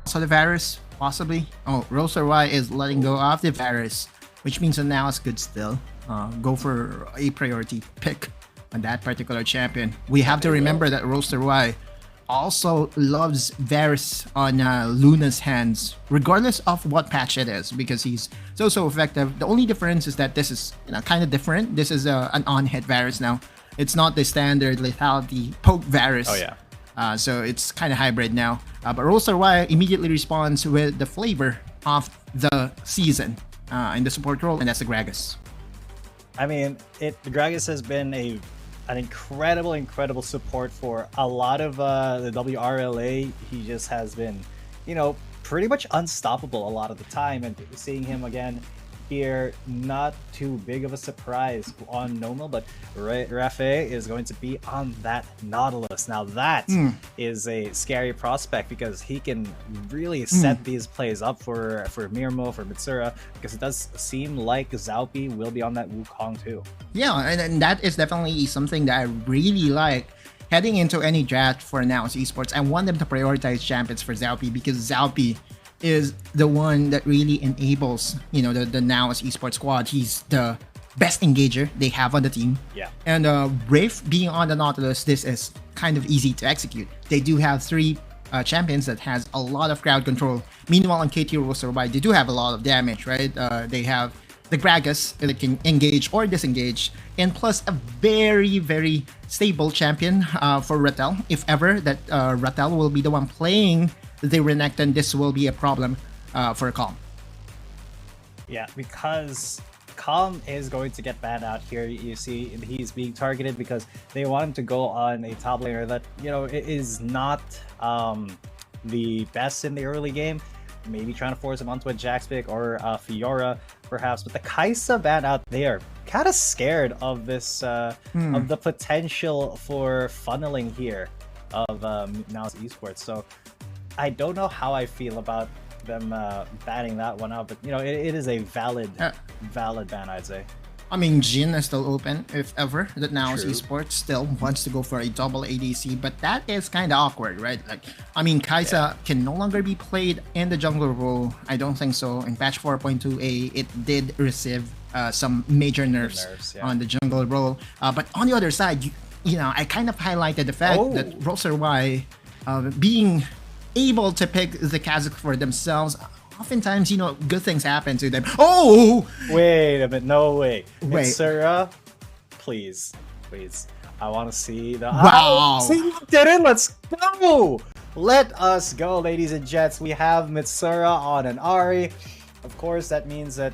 So the Varus, possibly. Oh, Rosar is letting go of the Varus, which means that NAOS could still go for a priority pick on that particular champion. We have to remember that Rosar also loves Varus on Luna's hands, regardless of what patch it is, because he's so effective. The only difference is that this is kind of different. This is an on-hit Varus now. It's not the standard lethality poke Varus. Oh yeah. So it's kind of hybrid now. But Rosar immediately responds with the flavor of the season in the support role, and that's the Gragas. I mean, the Gragas has been an incredible support for a lot of the WRLA. He just has been, pretty much unstoppable a lot of the time, and seeing him again here, not too big of a surprise on Nomel, but Rafe is going to be on that Nautilus. Now that is a scary prospect, because he can really set these plays up for Mirmo, for Mitsura, because it does seem like Zaupi will be on that Wukong too. Yeah, and that is definitely something that I really like heading into any draft for NAOS eSports. I want them to prioritize champions for Zaupi, because Zaupi is the one that really enables, the NAOS eSports squad. He's the best engager they have on the team. Yeah. And Rafe being on the Nautilus, this is kind of easy to execute. They do have 3 champions that has a lot of crowd control. Meanwhile, on KT.RY, they do have a lot of damage, right? They have the Gragas that can engage or disengage, and plus a very stable champion for Rattel. If ever that Rattel will be the one playing the Renekton, this will be a problem for Calm. Yeah, because Calm is going to get banned out here. You see, he's being targeted because they want him to go on a top laner that, it is not the best in the early game. Maybe trying to force him onto a Jax pick or a Fiora, perhaps. But the Kai'Sa ban out there, kind of scared of this, of the potential for funneling here of NAOS eSports. So I don't know how I feel about them banning that one out, but it is a valid ban, I'd say. I mean, Jhin is still open if ever that NAOS eSports still wants to go for a double ADC, but that is kind of awkward, right? Kai'Sa can no longer be played in the jungle role. I don't think so. In patch 4.2a, it did receive some major nerfs on the jungle role. But on the other side, I kind of highlighted the fact that Rosar being able to pick the Kha'Zix for themselves, oftentimes, good things happen to them. Oh! Wait a minute. No, wait. Mitsura, please. I want to see the... Wow! See, you did it! Let's go! Let us go, ladies and gents. We have Mitsura on an Ahri. Of course, that means that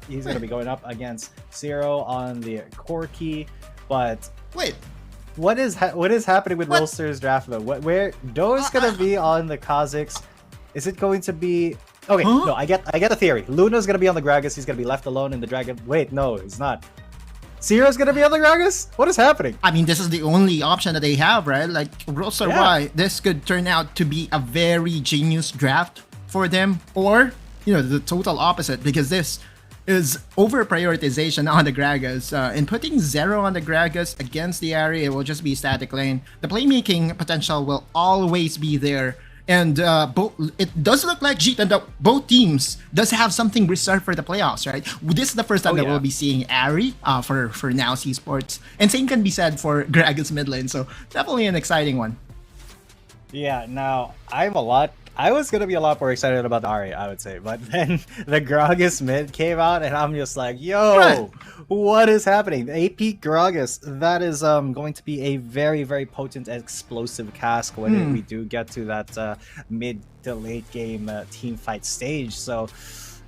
he's going to be going up against Zero on the Corki. But... Wait. What is happening with Rolster's draft mode? Where Doe's gonna be on the Kha'Zix? Is it going to be... Okay, no, I get a theory. Luna's gonna be on the Gragas. He's gonna be left alone in the Dragon. Wait, no, he's not. Zero's gonna be on the Gragas? What is happening? I mean, this is the only option that they have, right? Like, Rosar, this could turn out to be a very genius draft for them, or the total opposite, because this is over prioritization on the Gragas, and putting Zero on the Gragas against the Ahri, it will just be static lane. The playmaking potential will always be there, and it does look like both teams does have something reserved for the playoffs, right? This is the first time that we'll be seeing Ahri for NAOS eSports, and same can be said for Gragas mid lane, so definitely an exciting one. Yeah, now I was gonna be a lot more excited about the Ahri, I would say, but then the Gragas mid came out, and I'm just like, yo, what is happening? The AP Gragas, that is going to be a very potent explosive cask when we do get to that mid to late game team fight stage. So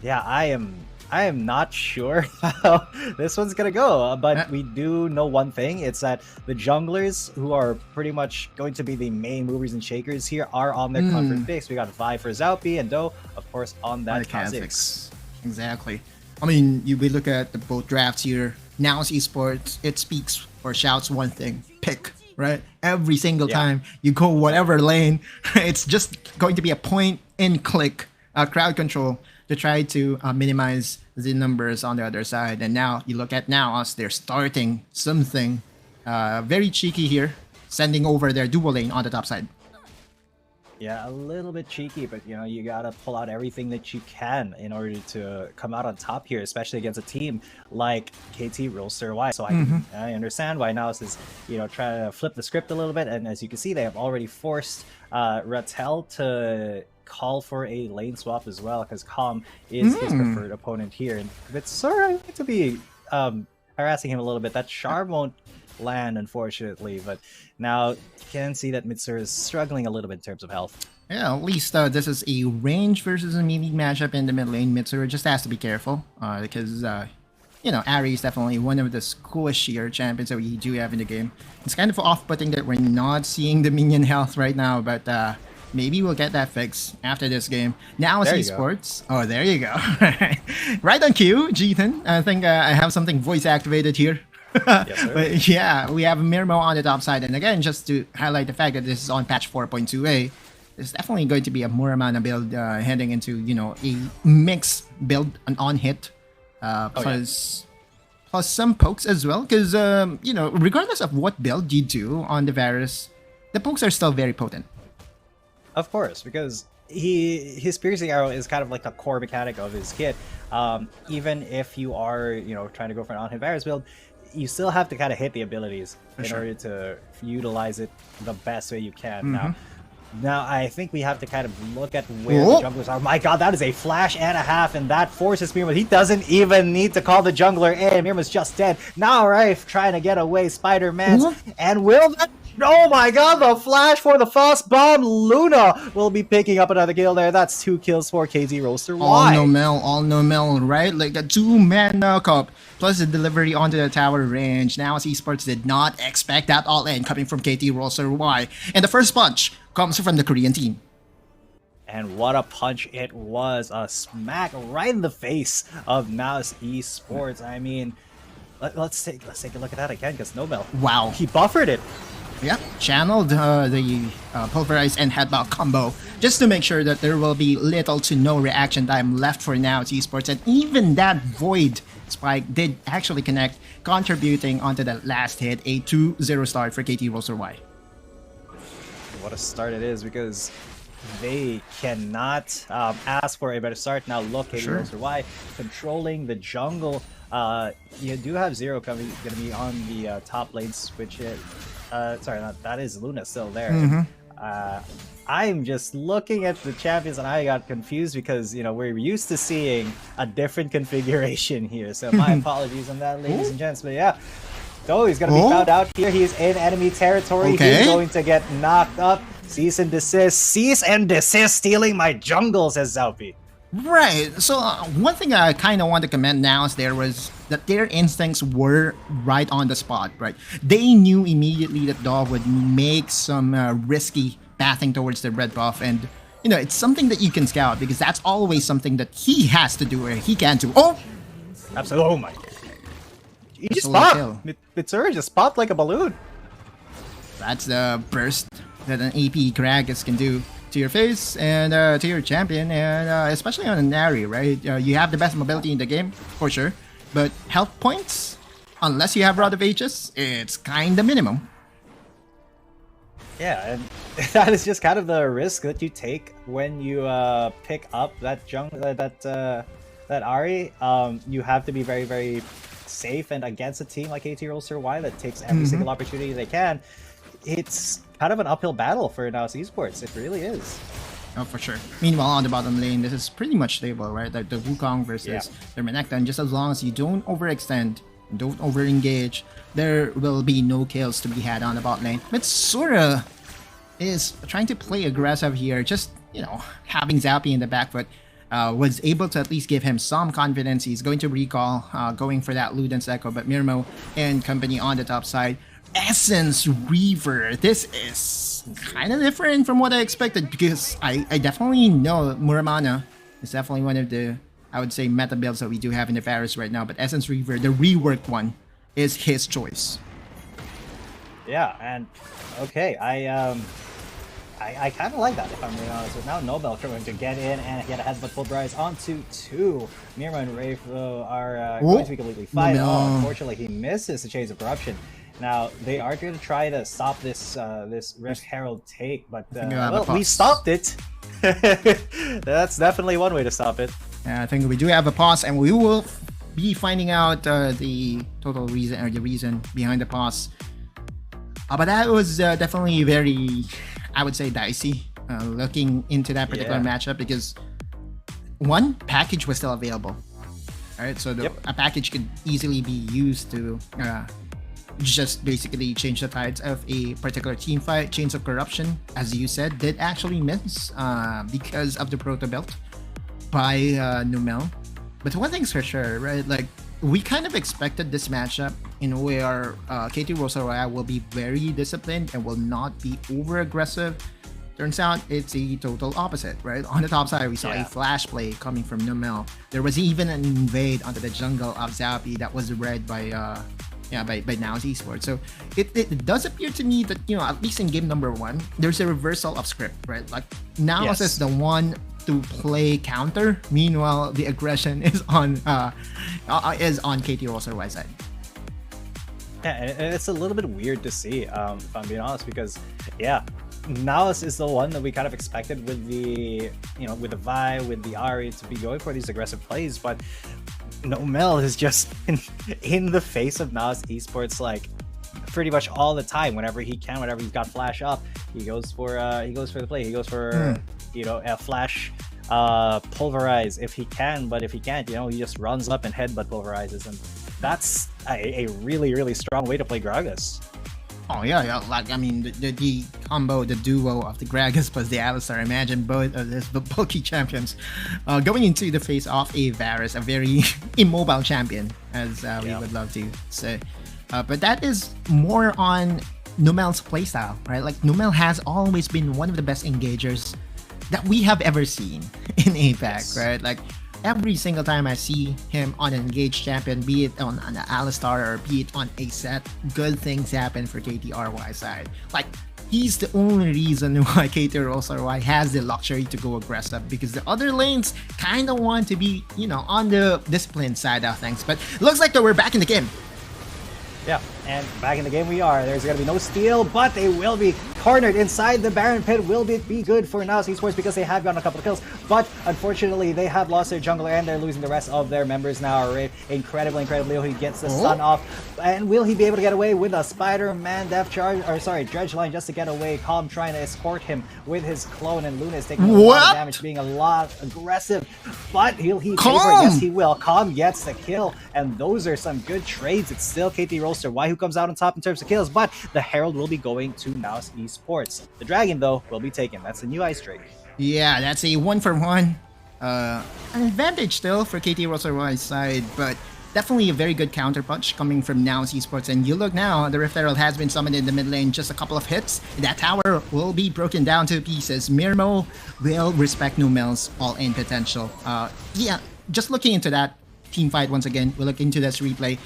yeah, I am not sure how this one's gonna go, but we do know one thing. It's that the junglers, who are pretty much going to be the main movers and shakers here, are on their comfort picks. We got Vi for Zaupi, and Doe, of course, on that Kha'Zix. Exactly. I mean, we look at both drafts here. NAOS eSports, it speaks or shouts one thing: pick, right? Every single time you go whatever lane, it's just going to be a point and click crowd control to try to minimize the numbers on the other side. And now you look at NAOS, they're starting something very cheeky here, sending over their dual lane on the top side. Yeah, a little bit cheeky, but you know, you gotta pull out everything that you can in order to come out on top here, especially against a team like KT.RY. So I understand why NAOS is, you know, trying to flip the script a little bit, and as you can see, they have already forced Rattel to call for a lane swap as well, because Calm is his preferred opponent here, and it's sort of going to be harassing him a little bit. That Char won't land, unfortunately, but now you can see that Mitsuru is struggling a little bit in terms of health. Yeah, at least this is a range versus a melee matchup in the mid lane. Mitsuru just has to be careful because, you know, Ari is definitely one of the coolest sheer champions that we do have in the game. It's kind of off-putting that we're not seeing the minion health right now, but maybe we'll get that fixed after this game. Now it's eSports. Oh, there you go. Right on cue, Jethan. I think I have something voice activated here. Yes, sir. But yeah, we have Mirmo on the top side, and again, just to highlight the fact that this is on patch 4.2a, there's definitely going to be a Muramana build heading into, you know, a mixed build, an on-hit, plus some pokes as well, because, you know, regardless of what build you do on the Varus, the pokes are still very potent. Of course, because his piercing arrow is kind of like the core mechanic of his kit. Even if you are, you know, trying to go for an on-hit Varus build, you still have to kind of hit the abilities in order to utilize it the best way you can. Now I think we have to kind of look at where the junglers are. My god, that is a flash and a half, and that forces Mirma. He doesn't even need to call the jungler in. Mirma's just dead. Now Raif trying to get away, Spider-Man, and will that... Oh my god, the flash for the fast bomb. Luna will be picking up another kill there. That's 2 kills for KT.RY. All no mel, right? Like a 2-man knockup plus the delivery onto the tower range. Now eSports did not expect that all-in coming from KT.RY. And the first punch comes from the Korean team. And what a punch it was. A smack right in the face of NAOS eSports. I mean, let's take a look at that again, because Nobel. Wow. He buffered it. Yep, channeled the pulverize and headlock combo just to make sure that there will be little to no reaction time left for NAOS eSports, and even that void spike did actually connect, contributing onto the last hit, a 2-0 start for KT.RY. What a start it is, because they cannot ask for a better start. Now look at KT.RY controlling the jungle. You do have Zero going to be on the top lane switch it. Sorry, that is Luna still there. I'm just looking at the champions and I got confused because, you know, we're used to seeing a different configuration here. So my apologies on that, ladies and gents. But yeah, oh, he's going to be found out here. He's in enemy territory. He's going to get knocked up. Cease and desist. Cease and desist stealing my jungle, says Zaupi. Right. So one thing I kind of want to commend NAOS there was that their instincts were right on the spot, right? They knew immediately that Dog would make some risky pathing towards the red buff, and you know, it's something that you can scout because that's always something that he has to do or he can do. Oh! Absolutely. Oh my god. He just popped! Mitsuru just popped like a balloon. That's the burst that an AP Kragus can do to your face and to your champion, and especially on a Nari, right? You have the best mobility in the game, for sure, but health points, unless you have Rod of Ages, it's kind of minimum. Yeah, and that is just kind of the risk that you take when you pick up that that Ari. You have to be very, very safe, and against a team like KT.RY that takes every single opportunity they can, it's kind of an uphill battle for NAOS eSports. It really is. Oh, for sure. Meanwhile, on the bottom lane, this is pretty much stable, right? Like the Wukong versus the Renekton. Just as long as you don't overextend, don't over-engage, there will be no kills to be had on the bot lane. Mitsuru is trying to play aggressive here, just, you know, having Zappy in the back foot. Was able to at least give him some confidence. He's going to recall, going for that Luden's Echo, but Mirmo and company on the top side. Essence Reaver. This is kind of different from what I expected, because I definitely know Muramana is definitely one of the, I would say, meta builds that we do have in the Varus right now, but Essence Reaver, the reworked one, is his choice. Yeah, and okay, I kind of like that, if I'm being honest. With now Nobel going to get in and get a headbutt pulverize onto 2. Mirma and Rafe are going to be completely fine. Oh, unfortunately, he misses the Chains of Corruption. Now they are going to try to stop this this Rift Herald take, but well, we stopped it. That's definitely one way to stop it. I think we do have a pause, and we will be finding out the total reason or the reason behind the pause. But that was definitely very, I would say, dicey looking into that particular matchup, because one package was still available. All right, so a package could easily be used to just basically change the tides of a particular team fight. Chains of Corruption, as you said, did actually miss because of the proto belt by Numel. But one thing's for sure, right? Like, we kind of expected this matchup in where KT.RY will be very disciplined and will not be over aggressive. Turns out it's the total opposite, right? On the top side, we saw a flash play coming from Numel. There was even an invade onto the jungle of Zappy that was read by NAOS eSports. So it does appear to me that, you know, at least in game number 1, there's a reversal of script, right? Like, NAOS is the one to play counter. Meanwhile, the aggression is on KT.RY side. Yeah, and it's a little bit weird to see, if I'm being honest, because NAOS is the one that we kind of expected with the, you know, with the Vi, with the Ari to be going for these aggressive plays, but Numel is just in the face of NAOS eSports, like, pretty much all the time. Whenever he can, whenever he's got flash up, he goes for the play. He goes for you know, a flash pulverize if he can, but if he can't, you know, he just runs up and headbutt pulverizes, and that's a really strong way to play Gragas. Oh yeah, like, I mean, the combo, the duo of the Gragas plus the Alistar. Imagine both of these bulky champions going into the face of a Varus, a very immobile champion, as we would love to say. But that is more on Numel's playstyle, right? Like, Numel has always been one of the best engagers that we have ever seen in APAC, right? Like, every single time I see him on an engaged champion, be it on an Alistar or be it on a set, good things happen for KT.RY side. Like, he's the only reason why KT.RY has the luxury to go aggressive, because the other lanes kind of want to be, you know, on the disciplined side of things. But looks like that we're back in the game. Yeah, and back in the game we are. There's going to be no steal, but they will be cornered inside the Baron Pit. Will be good for NAOS eSports because they have gotten a couple of kills, but unfortunately they have lost their jungler and they're losing the rest of their members now. Right? Incredibly, he gets the stun off, and will he be able to get away with a Spider-Man Death Charge, or sorry, Dredge Line just to get away? Calm trying to escort him with his clone, and Luna is taking a lot of damage, being a lot aggressive, but he favor? Yes, he will. Calm gets the kill, and those are some good trades. It's still KT.RY who comes out on top in terms of kills, but the Herald will be going to NAOS eSports. The Dragon, though, will be taken. That's the new Ice Drake. Yeah, that's a 1-for-1. An advantage still for KT.RY's side, but definitely a very good counter punch coming from NAOS eSports. And you look now, the Rift Herald has been summoned in the mid lane. Just a couple of hits, that tower will be broken down to pieces. Mirmo will respect Numel's all-in potential. Yeah, just looking into that team fight once again, we'll look into this replay.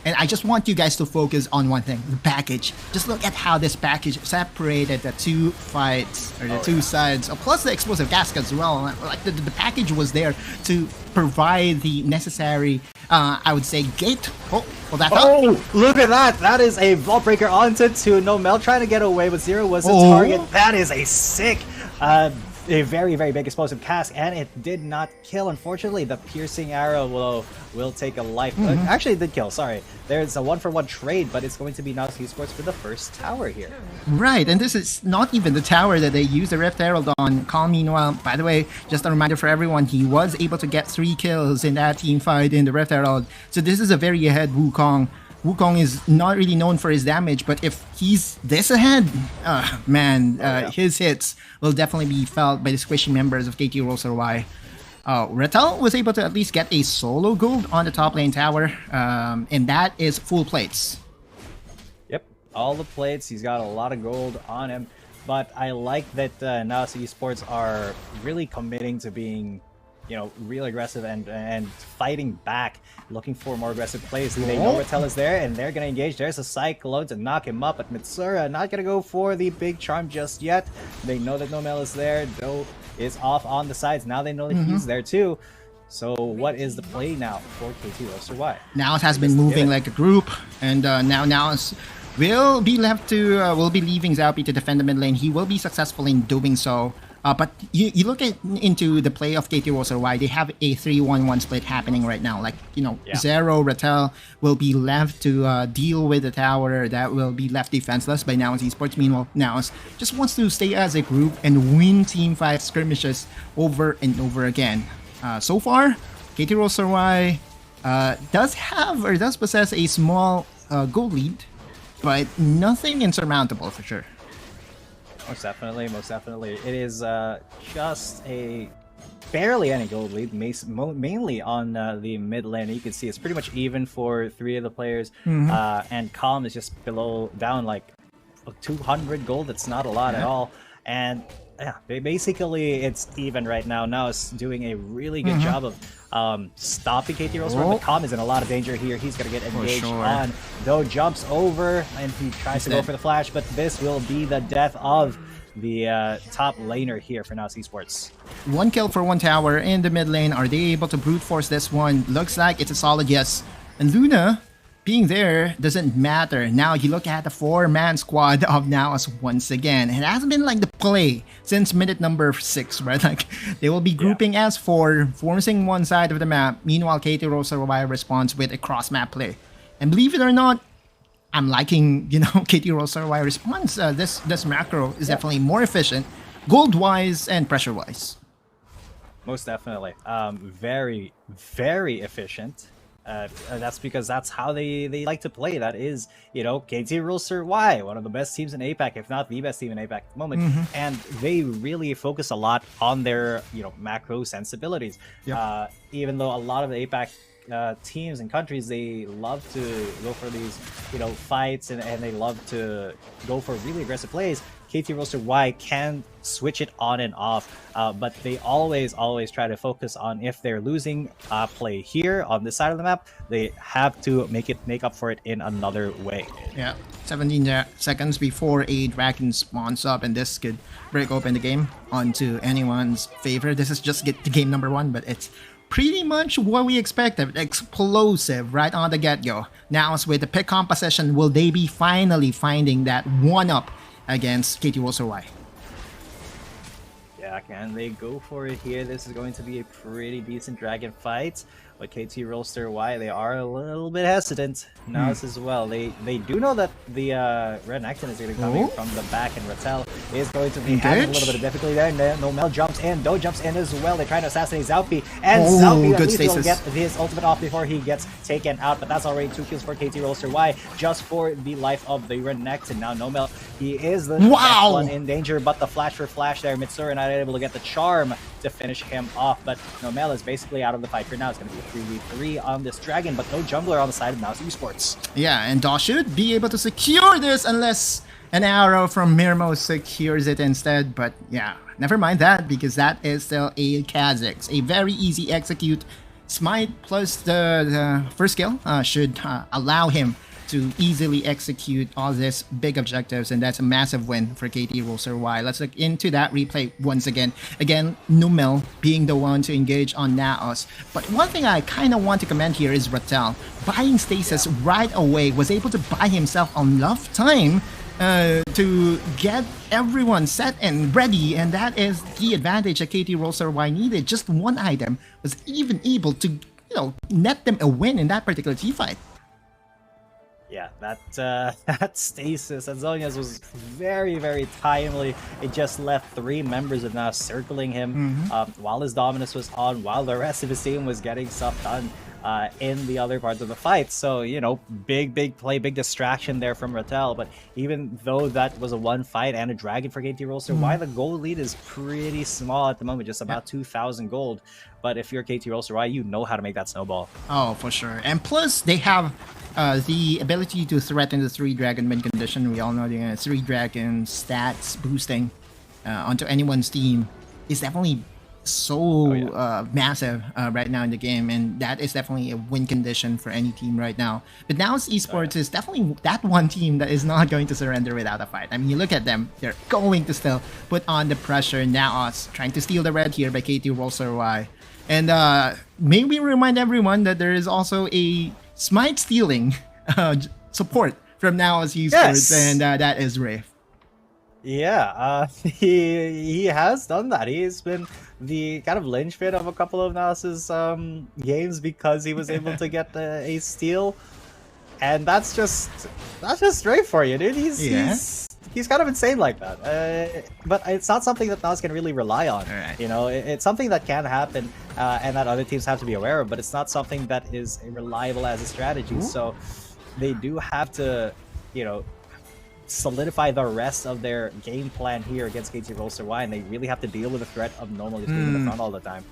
And I just want you guys to focus on one thing, the package. Just look at how this package separated the two fights, or the two sides, plus the explosive cask as well. Like, the package was there to provide the necessary, I would say, gate. Look at that! That is a vault breaker onto Numel trying to get away, but Zero was the target. That is a sick a very big explosive cask, and it did not kill. Unfortunately, the piercing arrow will take a life. Actually, it did kill. Sorry, there's a 1-for-1 trade, but it's going to be NAOS eSports for the first tower here. Right, and this is not even the tower that they used the Rift Herald on. Calm, meanwhile, by the way, just a reminder for everyone, he was able to get 3 kills in that team fight in the Rift Herald. So this is a very ahead Wukong. Wukong is not really known for his damage, but if he's this ahead, his hits will definitely be felt by the squishy members of KT.RY. Rattel was able to at least get a solo gold on the top lane tower, and that is full plates. Yep, all the plates. He's got a lot of gold on him, but I like that NAOS eSports are really committing to being, you know, real aggressive and fighting back, looking for more aggressive plays. They know Rattel is there, and they're going to engage. There's a Cyclone to knock him up, but Mitsura not going to go for the big charm just yet. They know that Numel is there. Doe is off on the sides. Now they know that he's there too. So what is the play now for KT.RY? NAOS has been moving like a group, and now NAOS will be left to will be leaving Zaupi to defend the mid lane. He will be successful in doing so. But you look into the play of KT.RY, they have a 3-1-1 split happening right now. Like, Zero, Rattel will be left to deal with the tower that will be left defenseless by NAOS eSports. Meanwhile, NAOS just wants to stay as a group and win Team 5 skirmishes over and over again. So far, KT.RY does possess a small goal lead, but nothing insurmountable for sure. Most definitely, most definitely. It is just a barely any gold lead, mainly on the mid lane. You can see it's pretty much even for 3 of the players, and Calm is just down like 200 gold. That's not a lot at all, and yeah, basically it's even right now. Now it's doing a really good job of stopping KT.RY, but Calm is in a lot of danger here. He's gonna get engaged on. Do jumps over and he tries to go for the flash, but this will be the death of the top laner here for NAOS eSports. 1 kill for 1 tower in the mid lane. Are they able to brute force this one? Looks like it's a solid yes. And Luna being there doesn't matter. Now you look at the 4-man squad of NAOS once again. It hasn't been like the play since minute number 6, right? Like they will be grouping as 4, forcing one side of the map. Meanwhile, KT.RY responds with a cross-map play. And believe it or not, I'm liking, KT.RY response. This macro is definitely more efficient, gold-wise and pressure-wise. Most definitely. Very, very efficient. That's because that's how they like to play. That is, KT.RY, one of the best teams in APAC, if not the best team in APAC at the moment. And they really focus a lot on their, macro sensibilities. Yep. Even though a lot of the APAC teams and countries, they love to go for these, fights and they love to go for really aggressive plays. KT.RY can switch it on and off, but they always try to focus on if they're losing play here on this side of the map, they have to make up for it in another way. Yeah, 17 seconds before a dragon spawns up, and this could break open the game onto anyone's favor. This is just the game number 1, but it's pretty much what we expected. Explosive right on the get-go. Now, with the pick composition, will they be finally finding that 1-up against KT.RY? Yeah, can they go for it here? This is going to be a pretty decent dragon fight. But KT.RY, they are a little bit hesitant. NAOS as well. They do know that the Red Nectin is going to be coming from the back, and Rattel is going to be having a little bit of difficulty there. Nomel jumps in, Do jumps in as well. They're trying to assassinate Zaupi, and Zaupi at least will get his ultimate off before he gets taken out. But that's already 2 kills for KT.RY, just for the life of the Red Nectin. Now Nomel, he is the next one in danger, but the flash for flash there. Mitsura not able to get the charm to finish him off, but Nomel is basically out of the fight for now. It's going to be a 3v3 on this dragon, but no jungler on the side of NAOS eSports. Yeah, and Daw should be able to secure this unless an arrow from Mirmo secures it instead. But yeah, never mind that, because that is still a Kha'Zix. A very easy execute. Smite plus the first skill should allow him to easily execute all these big objectives, and that's a massive win for KT.RY. Let's look into that replay once again. Again, Numel being the one to engage on NAOS. But one thing I kind of want to comment here is Rattel buying stasis right away, was able to buy himself enough time to get everyone set and ready, and that is the advantage that KT.RY needed. Just one item was even able to, net them a win in that particular T-fight. Yeah, that stasis at Zhonya's was very, very timely. It just left 3 members of NAOS circling him while his dominance was on, while the rest of his team was getting stuff done in the other parts of the fight. So, big play, big distraction there from Rattel. But even though that was a 1 fight and a dragon for KT.RY, the gold lead is pretty small at the moment, just about 2,000 gold. But if you're KT.RY, you know how to make that snowball. Oh, for sure. And plus, they have the ability to threaten the 3 dragon win condition. We all know the 3 dragon stats boosting onto anyone's team is definitely so massive right now in the game, and that is definitely a win condition for any team right now. But NAOS eSports is definitely that one team that is not going to surrender without a fight. I mean, you look at them, they're going to still put on the pressure. NAOS trying to steal the red here by KT.RY. And maybe remind everyone that there is also a smite stealing support from NAOS eSports, Yes. and that is Rafe. Yeah, he has done that. He's been the kind of linchpin of a couple of NAOS's games because he was able to get a steal, and that's just straight for you, dude. He's kind of insane like that. But it's not something that NAOS can really rely on. Right. You know, it's something that can happen and that other teams have to be aware of, but it's not something that is reliable as a strategy. Ooh. So they do have to, you know, solidify the rest of their game plan here against KT.RY, and they really have to deal with the threat of Normal just being in the front all the time.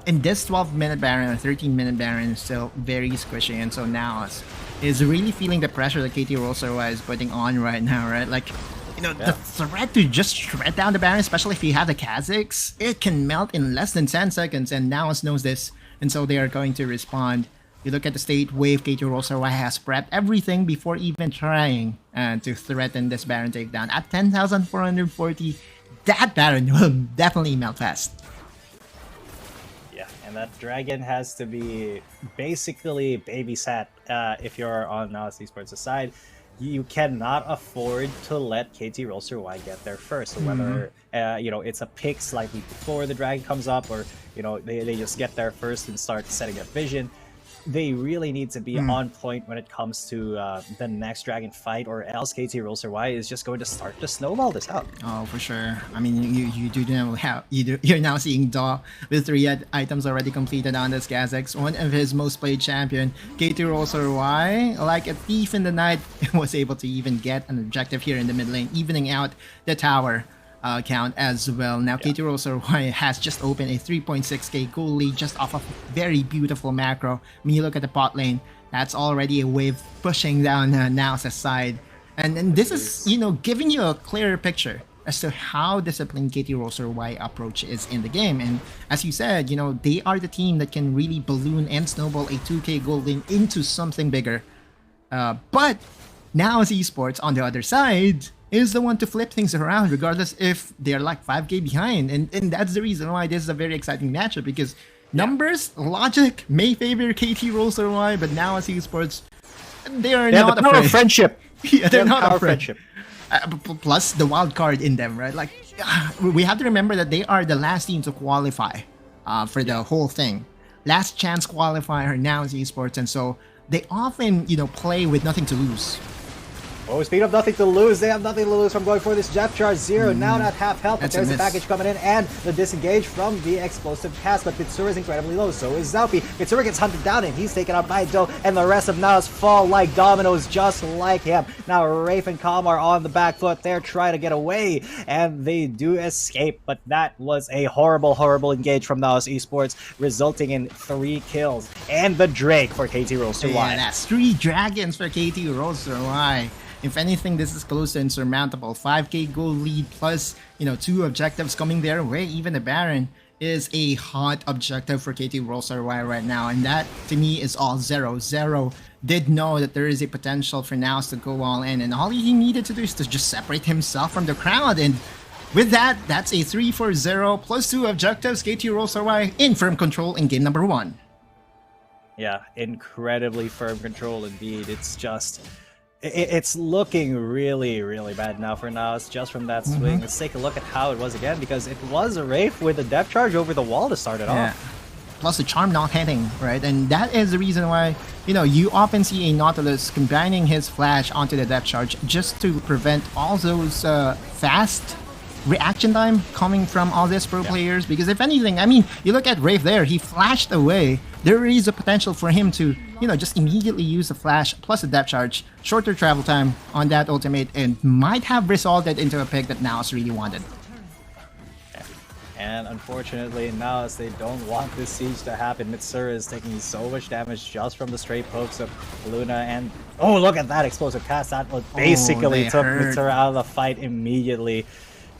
And this 12-minute Baron or 13-minute Baron is still very squishy, and so NAOS is really feeling the pressure that KT.RY is putting on right now, right? Like, you know, the threat to just shred down the Baron, especially if you have the Kazakhs, it can melt in less than 10 seconds, and NAOS knows this, and so they are going to respond. You look at the state wave, KT.RY has prepped everything before even trying to threaten this Baron takedown. At 10,440, that Baron will definitely melt fast. Yeah, and that Dragon has to be basically babysat if you're on NAOS eSports' side. You cannot afford to let KT.RY get there first. So whether you know, it's a pick slightly before the Dragon comes up, or you know, they just get there first and start setting up vision. They really need to be on point when it comes to the next Dragon fight, or else KT.RY is just going to start to snowball this out. Oh, for sure. I mean, you do know how you're now seeing Daw with 3 items already completed on this Kazakhs. One of his most played champion, KT.RY, like a thief in the night, was able to even get an objective here in the mid lane, evening out the tower count as well. Now KT.RY has just opened a 3.6k goal lead just off of a very beautiful macro. I mean, you look at the bot lane, that's already a wave pushing down NAOS' side. And this is, you know, giving you a clearer picture as to how disciplined KT.RY approach is in the game. And as you said, you know, they are the team that can really balloon and snowball a 2k gold lane into something bigger. But NAOS eSports on the other side is the one to flip things around, regardless if they're like 5k behind. And that's the reason why this is a very exciting matchup, because numbers, logic may favor KT.RY, but NAOS eSports, they are not the power afraid. of friendship. Yeah, they're not power afraid. friendship. Plus the wild card in them, right? Like, we have to remember that they are the last team to qualify for the whole thing. Last chance qualifier, NAOS eSports, and so they often, you know, play with nothing to lose. Oh, speed of nothing to lose. They have nothing to lose from going for this Jeff Charge. Zero now not half health, but there's a package coming in, and the disengage from the explosive cast. But Pitsura is incredibly low, so is Zaupi. Pitsura gets hunted down, and he's taken out by Do, and the rest of NAOS fall like dominoes, just like him. Now Rafe and Calm are on the back foot. They're trying to get away, and they do escape, but that was a horrible, horrible engage from NAOS eSports, resulting in 3 kills. And the Drake for KT.RY. Yeah, that's 3 dragons for KT.RY. If anything, this is close to insurmountable. 5k gold lead plus, you know, 2 objectives coming their way. Even the Baron is a hot objective for KT.RY right now, and that to me is all Zero. Zero did know that there is a potential for NAOS to go all in, and all he needed to do is to just separate himself from the crowd, and with that, that's a 3-4-0 plus 2 objectives. KT.RY in firm control in game number 1. Yeah, incredibly firm control indeed. It's just... it's looking really, really bad now for NAOS just from that swing. Let's take a look at how it was again, because it was a Wraith with a depth charge over the wall to start it off. Plus the charm not hitting, right? And that is the reason why, you know, you often see a Nautilus combining his flash onto the depth charge just to prevent all those fast reaction time coming from all these pro players. Because if anything, I mean, you look at Wraith there, he flashed away. There is a potential for him to, you know, just immediately use the flash plus a depth charge, shorter travel time on that ultimate, and might have resulted into a pick that NAOS really wanted. And unfortunately, NAOS, they don't want this siege to happen. Mitsura is taking so much damage just from the straight pokes of Luna, and oh, look at that explosive cast. That basically took Mitsura out of the fight immediately.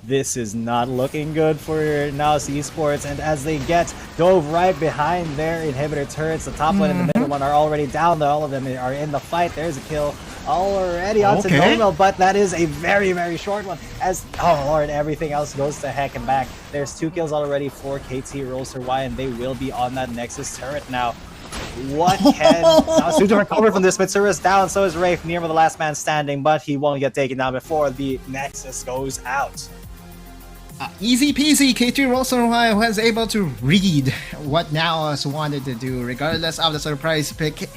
This is not looking good for NAOS eSports, and as they get dove right behind their inhibitor turrets, the top one and the middle one are already down. All of them are in the fight. There's a kill already onto Normal, but that is a very, very short one, as, oh lord, everything else goes to heck and back. There's 2 kills already for KT.RY, and they will be on that Nexus turret now. What can Naosu to recover from this? Mitsuru is down, so is Rafe, near the last man standing, but he won't get taken down before the Nexus goes out. Easy peasy, KT.RY was able to read what NAOS wanted to do, regardless of the surprise pick.